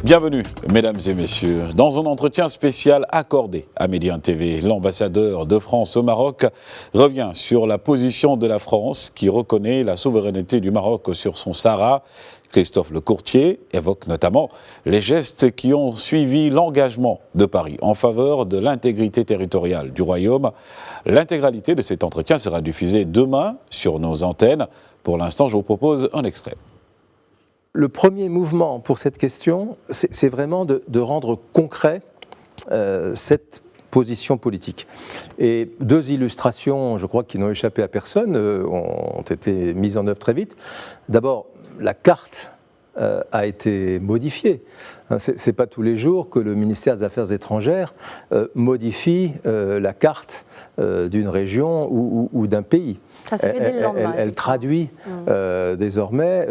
Bienvenue, mesdames et messieurs. Dans un entretien spécial accordé à Média TV, l'ambassadeur de France au Maroc revient sur la position de la France qui reconnaît la souveraineté du Maroc sur son Sahara. Christophe Lecourtier évoque notamment les gestes qui ont suivi l'engagement de Paris en faveur de l'intégrité territoriale du Royaume. L'intégralité de cet entretien sera diffusée demain sur nos antennes. Pour l'instant, je vous propose un extrait. Le premier mouvement pour cette question, c'est vraiment de rendre concret cette position politique. Et deux illustrations, je crois, qui n'ont échappé à personne, ont été mises en œuvre très vite. D'abord, la carte a été modifiée. Ce n'est pas tous les jours que le ministère des Affaires étrangères modifie la carte d'une région ou d'un pays. Ça se fait dès le lendemain. Elle traduit désormais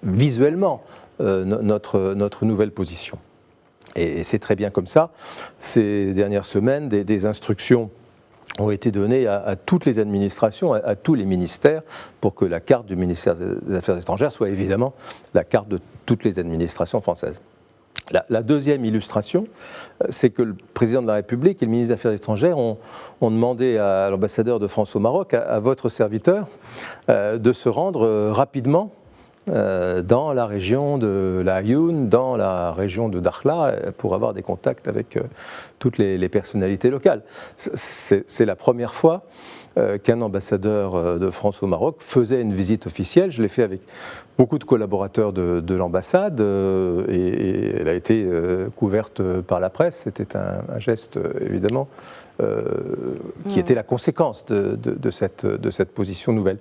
visuellement notre nouvelle position. Et c'est très bien comme ça. Ces dernières semaines, des instructions ont été données à toutes les administrations, à tous les ministères, pour que la carte du ministère des Affaires étrangères soit évidemment la carte de toutes les administrations françaises. La deuxième illustration, c'est que le président de la République et le ministre des Affaires étrangères ont demandé à l'ambassadeur de France au Maroc, à votre serviteur, de se rendre rapidement dans la région de la Aïoun, dans la région de Dakhla, pour avoir des contacts avec toutes les personnalités locales. C'est la première fois qu'un ambassadeur de France au Maroc faisait une visite officielle. Je l'ai fait avec beaucoup de collaborateurs de l'ambassade et elle a été couverte par la presse. C'était un geste, évidemment, qui était la conséquence de cette position nouvelle.